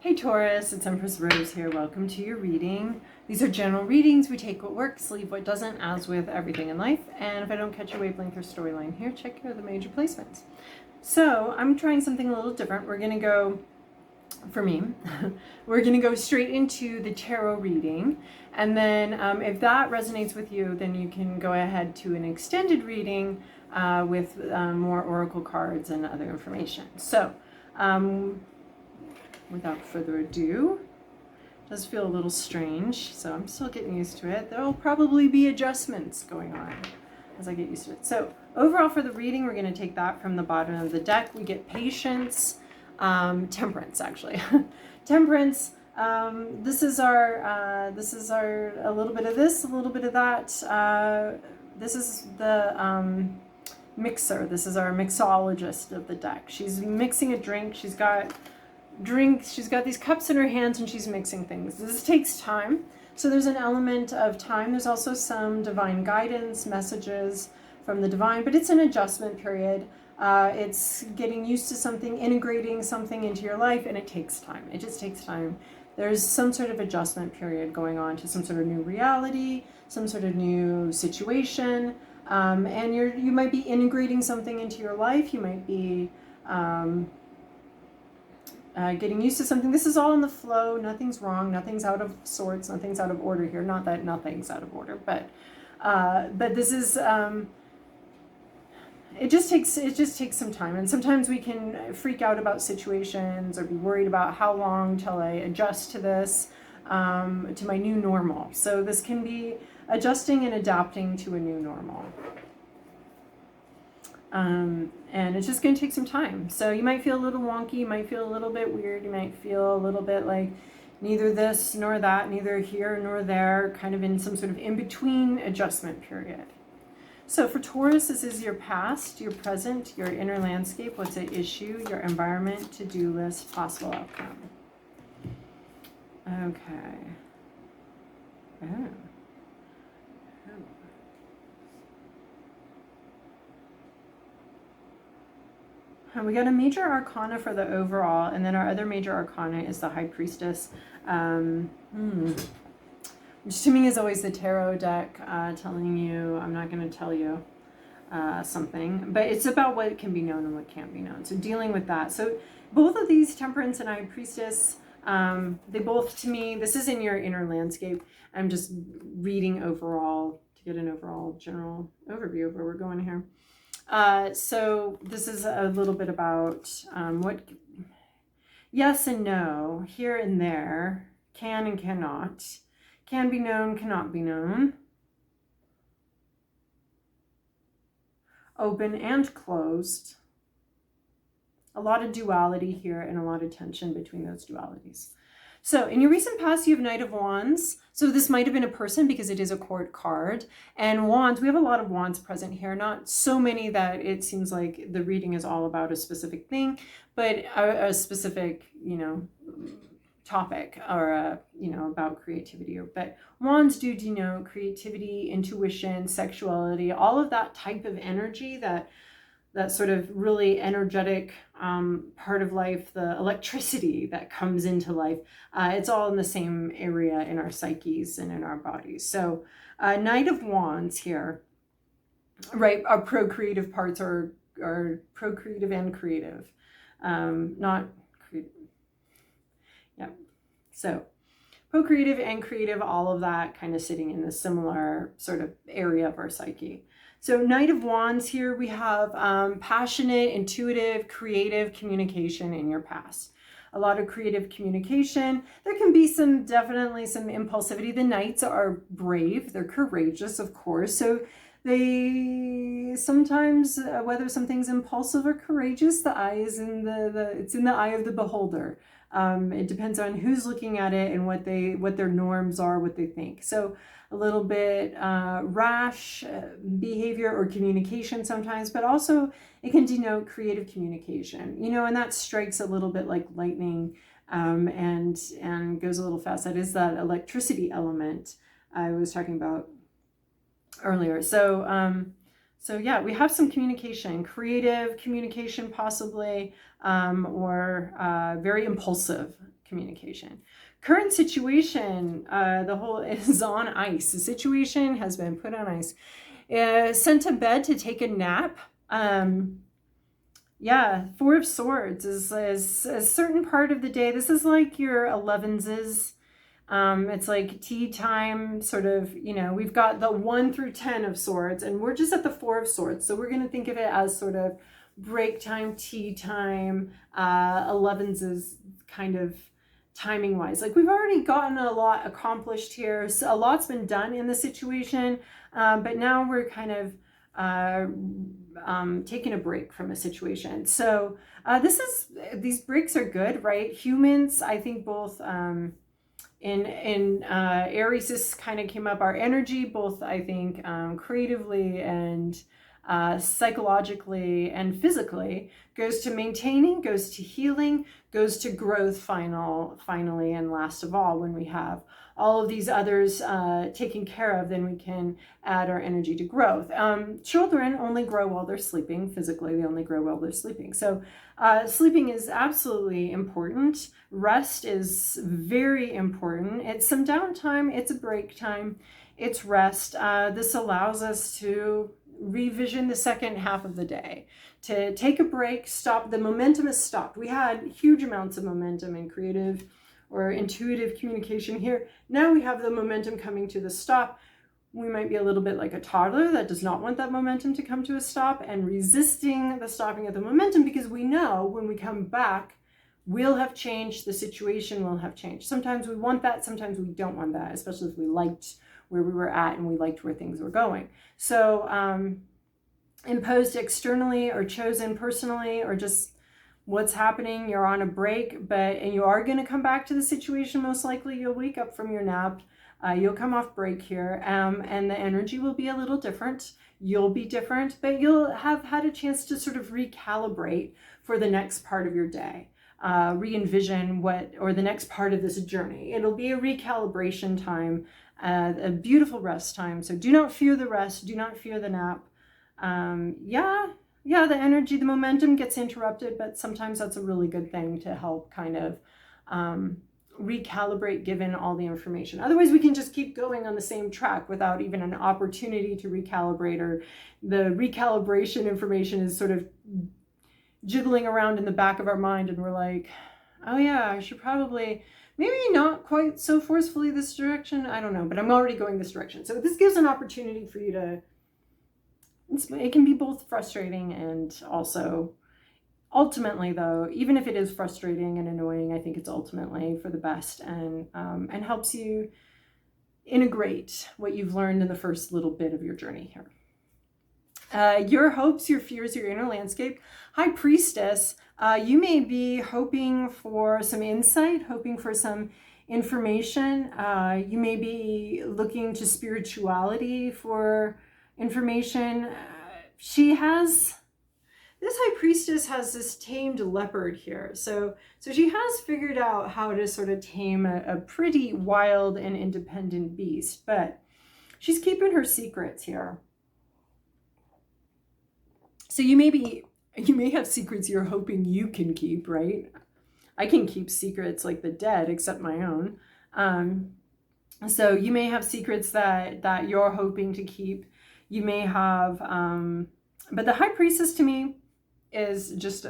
Hey Taurus, it's Empress Rose here. Welcome to your reading. These are general readings. We take what works, leave what doesn't, as with everything in life. And if I don't catch your wavelength or storyline here, check here the major placements. So I'm trying something a little different. We're going to go, for me, we're going to go straight into the tarot reading. And then if that resonates with you, then you can go ahead to an extended reading with more oracle cards and other information. So, without further ado, it does feel a little strange, so I'm still getting used to it. There'll probably be adjustments going on as I get used to it. So overall for the reading, we're going to take that from the bottom of the deck. We get patience, temperance actually. Temperance, this is our a little bit of this, a little bit of that. This is the mixer. This is our mixologist of the deck. She's mixing a drink. She's got these cups in her hands and she's mixing things. This takes time, so there's an element of time. There's also some divine guidance, messages from the divine, but it's an adjustment period. It's getting used to something, integrating something into your life, and it takes time. It just takes time. There's some sort of adjustment period going on to some sort of new reality, some sort of new situation, and you might be integrating something into your life. You might be getting used to something. This is all in the flow. Nothing's wrong. Nothing's out of sorts. Nothing's out of order here. Not that nothing's out of order, but this is. It just takes some time, and sometimes we can freak out about situations or be worried about how long till I adjust to this, to my new normal. So this can be adjusting and adapting to a new normal. And it's just going to take some time. So you might feel a little wonky, you might feel a little bit weird, you might feel a little bit like neither this nor that, neither here nor there, kind of in some sort of in-between adjustment period. So for Taurus, this is your past, your present, your inner landscape, what's at issue, your environment, to-do list, possible outcome. Okay. Oh. And we got a major arcana for the overall, and then our other major arcana is the High Priestess. Which to me is always the tarot deck telling you, I'm not going to tell you something, but it's about what can be known and what can't be known. So dealing with that. So both of these, Temperance and High Priestess, they both, to me, this is in your inner landscape. I'm just reading overall to get an overall general overview of where we're going here. So this is a little bit about what yes and no, here and there, can and cannot, can be known, cannot be known, open and closed. A lot of duality here and a lot of tension between those dualities. So in your recent past, you have Knight of Wands. So this might have been a person because it is a court card. And wands, we have a lot of wands present here. Not so many that it seems like the reading is all about a specific thing, but a specific, topic or, about creativity. But wands do denote creativity, intuition, sexuality, all of that type of energy, that sort of really energetic part of life, the electricity that comes into life. It's all in the same area in our psyches and in our bodies. So Knight of Wands here, right? Our procreative parts are procreative and creative, not creative. Yeah. So procreative and creative, all of that kind of sitting in a similar sort of area of our psyche. So Knight of Wands here, we have passionate, intuitive, creative communication in your past. A lot of creative communication. There can be definitely some impulsivity. The Knights are brave, they're courageous, of course. So they sometimes, whether something's impulsive or courageous, the eye is it's in the eye of the beholder. It depends on who's looking at it and what their norms are, what they think. So a little bit rash behavior or communication sometimes, but also it can denote creative communication, and that strikes a little bit like lightning and goes a little fast. That is that electricity element I was talking about earlier. So yeah, we have some communication, creative communication possibly, or very impulsive communication. Current situation, the whole is on ice. The situation has been put on ice. Sent to bed to take a nap. Yeah, Four of Swords is a certain part of the day. This is like your 11s. It's like tea time, sort of, you know, we've got the 1 through 10 of Swords, and we're just at the 4 of Swords. So we're going to think of it as sort of break time, tea time. 11s is kind of timing wise. Like, we've already gotten a lot accomplished here. So a lot's been done in the situation, but now we're kind of taking a break from a situation. So these breaks are good, right? Humans, I think both in Aries, this kind of came up, our energy, both I think creatively and psychologically and physically, goes to maintaining, goes to healing, goes to growth finally, and last of all, when we have all of these others taken care of, then we can add our energy to growth. Children only grow while they're sleeping. Physically, they only grow while they're sleeping. So sleeping is absolutely important. Rest is very important. It's some downtime. It's a break time. It's rest. This allows us to revision the second half of the day, to take a break, stop. The momentum is stopped. We had huge amounts of momentum in creative or intuitive communication here. Now we have the momentum coming to the stop. We might be a little bit like a toddler that does not want that momentum to come to a stop and resisting the stopping of the momentum, because we know when we come back, we'll have changed, the situation will have changed. Sometimes we want that, sometimes we don't want that, especially if we liked where we were at and we liked where things were going. So imposed externally or chosen personally, or just what's happening, you're on a break, and you are going to come back to the situation. Most likely you'll wake up from your nap, you'll come off break here, and the energy will be a little different. You'll be different, but you'll have had a chance to sort of recalibrate for the next part of your day, re-envision the next part of this journey. It'll be a recalibration time, a beautiful rest time. So do not fear the rest, do not fear the nap. Yeah, the energy, the momentum gets interrupted, but sometimes that's a really good thing to help kind of recalibrate given all the information. Otherwise, we can just keep going on the same track without even an opportunity to recalibrate, or the recalibration information is sort of jiggling around in the back of our mind, and we're like, oh yeah, I should probably, maybe not quite so forcefully this direction, I don't know, but I'm already going this direction. So this gives an opportunity for you to, it can be both frustrating and also, ultimately though, even if it is frustrating and annoying, I think it's ultimately for the best, and helps you integrate what you've learned in the first little bit of your journey here. Your hopes, your fears, your inner landscape. High Priestess, you may be hoping for some insight, hoping for some information. You may be looking to spirituality for information. This High Priestess has this tamed leopard here. So she has figured out how to sort of tame a pretty wild and independent beast, but she's keeping her secrets here. So you may have secrets you're hoping you can keep, right? I can keep secrets like the dead, except my own. So you may have secrets that you're hoping to keep. You may have, but the High Priestess to me is just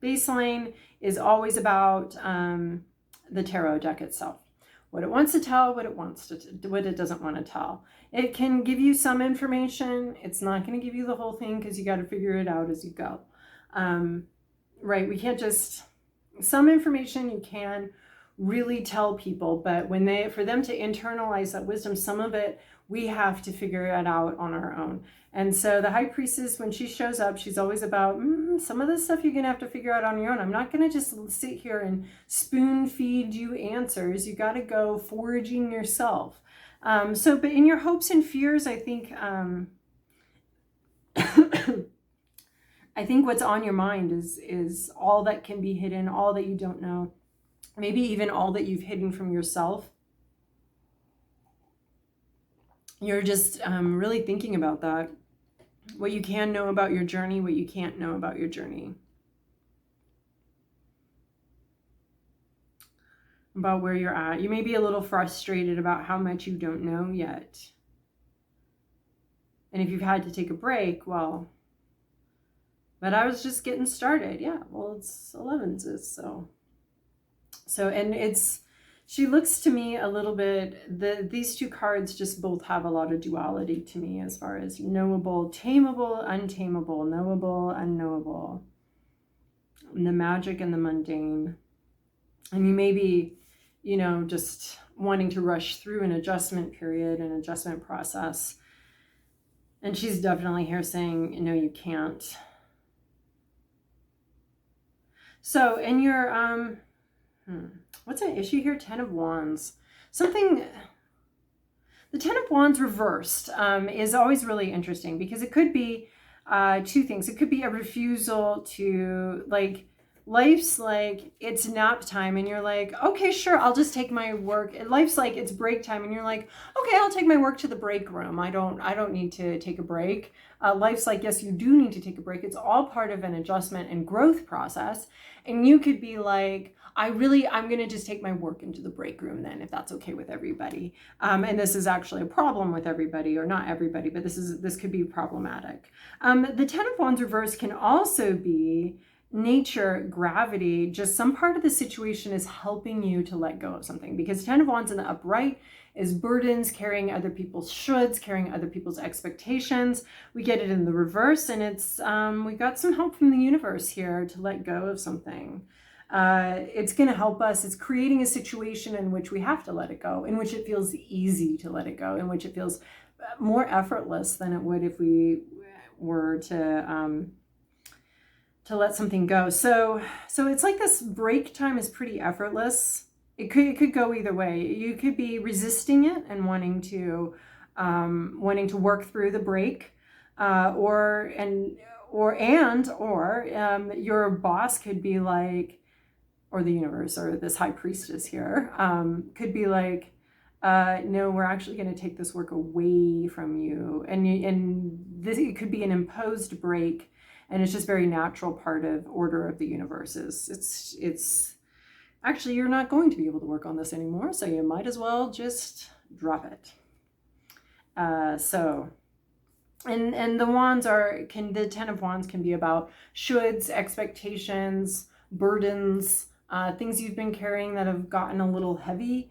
baseline is always about the tarot deck itself. What it wants to tell, what it doesn't want to tell. It can give you some information. It's not going to give you the whole thing, because you got to figure it out as you go. Right? We can't just, some information you can really tell people, but for them to internalize that wisdom, some of it we have to figure it out on our own. And so the High Priestess, when she shows up, she's always about some of this stuff you're going to have to figure out on your own. I'm not going to just sit here and spoon feed you answers. You got to go foraging yourself. But in your hopes and fears, I think I think what's on your mind is all that can be hidden, all that you don't know, maybe even all that you've hidden from yourself. You're just really thinking about that. What you can know about your journey, what you can't know about your journey. about where you're at. You may be a little frustrated about how much you don't know yet. And if you've had to take a break, well, but I was just getting started. Yeah, well, it's 11s, so, and she looks to me a little bit, these two cards just both have a lot of duality to me as far as knowable, tameable, untamable, knowable, unknowable, the magic and the mundane. And you may be, you know, just wanting to rush through an adjustment period, an adjustment process. And she's definitely here saying, no, you can't. So in your, what's an issue here? 10 of Wands. Something, the 10 of Wands reversed is always really interesting, because it could be two things. It could be a refusal to, like, life's like, it's nap time and you're like, okay, sure, I'll just take my work. Life's like, it's break time and you're like, okay, I'll take my work to the break room. I don't need to take a break. Life's like, yes, you do need to take a break. It's all part of an adjustment and growth process. And you could be like, I'm going to just take my work into the break room then, if that's okay with everybody. And this is actually a problem with everybody, or not everybody, but this could be problematic. The 10 of Wands reverse can also be nature, gravity, just some part of the situation is helping you to let go of something, because 10 of Wands in the upright is burdens, carrying other people's shoulds, carrying other people's expectations. We get it in the reverse, and it's we got some help from the universe here to let go of something. It's going to help us. It's creating a situation in which we have to let it go, in which it feels easy to let it go, in which it feels more effortless than it would if we were to let something go. So it's like this break time is pretty effortless. It could go either way. You could be resisting it and wanting to work through the break, or your boss could be like, or the universe, or this high priestess here, could be like, no, we're actually going to take this work away from you. And this, it could be an imposed break, and it's just very natural part of order of the universe. It's actually, you're not going to be able to work on this anymore, so you might as well just drop it. And the wands the 10 of Wands can be about shoulds, expectations, burdens, things you've been carrying that have gotten a little heavy,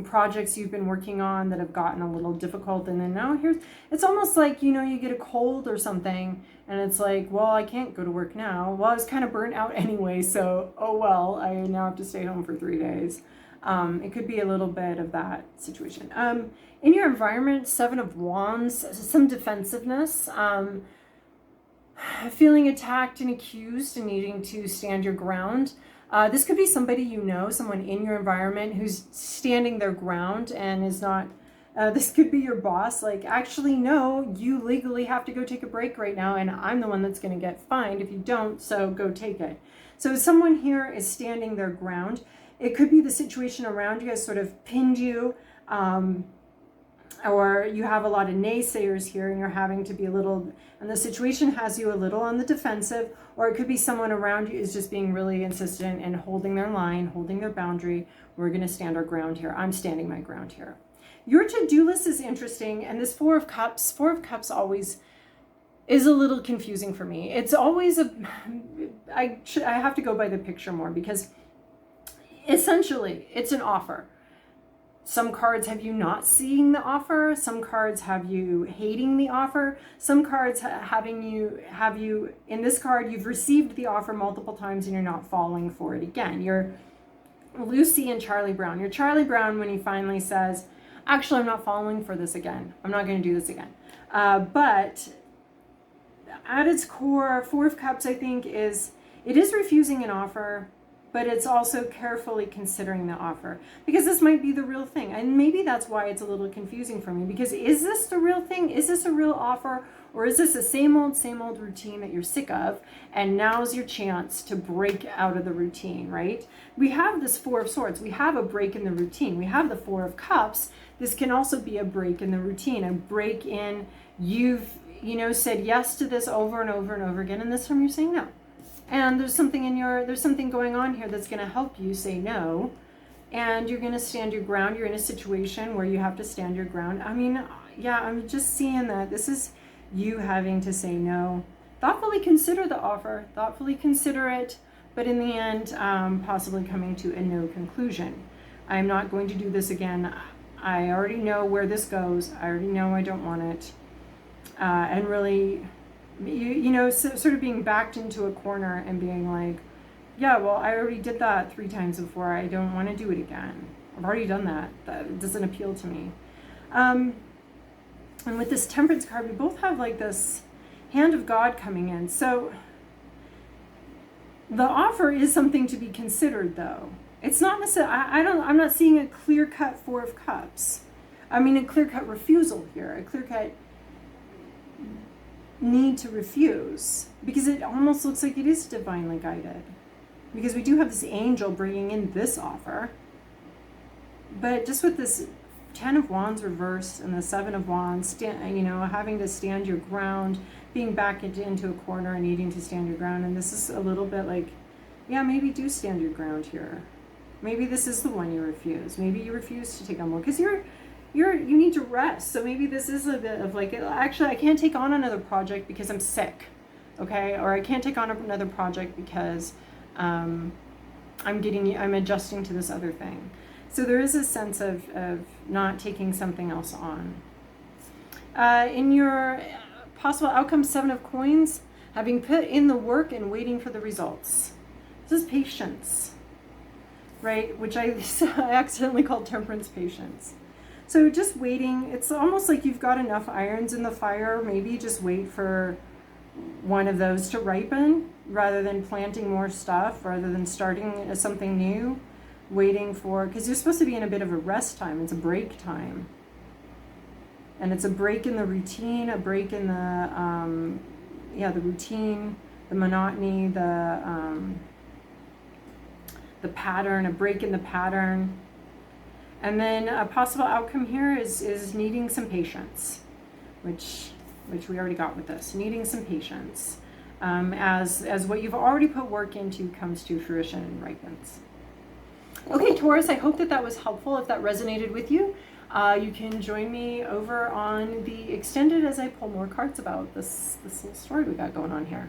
projects you've been working on that have gotten a little difficult. And then now it's almost like, you know, you get a cold or something and it's like, well, I can't go to work now. Well, I was kind of burnt out anyway, so, oh well, I now have to stay home for 3 days. It could be a little bit of that situation. In your environment, 7 of Wands, some defensiveness, feeling attacked and accused and needing to stand your ground. This could be somebody you know, someone in your environment who's standing their ground and is not, this could be your boss, like, actually, no, you legally have to go take a break right now, and I'm the one that's going to get fined if you don't, so go take it. So someone here is standing their ground. It could be the situation around you has sort of pinned you, or you have a lot of naysayers here and you're having to be a little, and the situation has you a little on the defensive, or it could be someone around you is just being really insistent and holding their line, holding their boundary. We're going to stand our ground here. I'm standing my ground here. Your to-do list is interesting, and this 4 of Cups always is a little confusing for me. It's always I have to go by the picture more, because essentially it's an offer. Some cards have you not seeing the offer. Some cards have you hating the offer. Some cards have you, in this card, you've received the offer multiple times and you're not falling for it again. You're Lucy and Charlie Brown. You're Charlie Brown when he finally says, actually, I'm not falling for this again. I'm not going to do this again. But at its core, 4 of Cups, I think, it is refusing an offer, but it's also carefully considering the offer, because this might be the real thing. And maybe that's why it's a little confusing for me, because is this the real thing? Is this a real offer? Or is this the same old routine that you're sick of? And now's your chance to break out of the routine, right? We have this 4 of Swords. We have a break in the routine. We have the 4 of Cups. This can also be a break in the routine, a break in, you've, said yes to this over and over and over again. And this time you're saying no. And there's something going on here that's going to help you say no. And you're going to stand your ground. You're in a situation where you have to stand your ground. I mean, yeah, I'm just seeing that this is you having to say no. Thoughtfully consider the offer, thoughtfully consider it, but in the end, possibly coming to a no conclusion. I'm not going to do this again. I already know where this goes. I already know I don't want it. And really, you know, sort of being backed into a corner and being like, yeah, well, I already did that 3 times before. I don't want to do it again. I've already done that. That doesn't appeal to me. And with this Temperance card, we both have like this hand of God coming in. So the offer is something to be considered, though. It's not necessarily, I'm not seeing a clear-cut 4 of Cups. I mean, a clear-cut refusal here, a clear-cut need to refuse, because it almost looks like it is divinely guided, because we do have this angel bringing in this offer. But just with this 10 of Wands reversed and the 7 of Wands, you know, having to stand your ground, being backed into a corner and needing to stand your ground. And this is a little bit like, yeah, maybe do stand your ground here. Maybe this is the one you refuse. Maybe you refuse to take on more because you need to rest. So maybe this is a bit of like, actually, I can't take on another project because I'm sick, okay? Or I can't take on another project because I'm adjusting to this other thing. So there is a sense of not taking something else on. In your possible outcome, 7 of Coins, having put in the work and waiting for the results. This is patience, right? Which I accidentally called Temperance patience. So just waiting. It's almost like you've got enough irons in the fire. Maybe just wait for one of those to ripen rather than planting more stuff, rather than starting something new. Waiting for, because you're supposed to be in a bit of a rest time. It's a break time. And it's a break in the routine, a break in the, the routine, the monotony, the pattern, a break in the pattern. And then a possible outcome here is needing some patience, which we already got with this, needing some patience as what you've already put work into comes to fruition and ripens. Okay, Taurus, I hope that was helpful. If that resonated with you, you can join me over on the extended as I pull more cards about this little story we got going on here.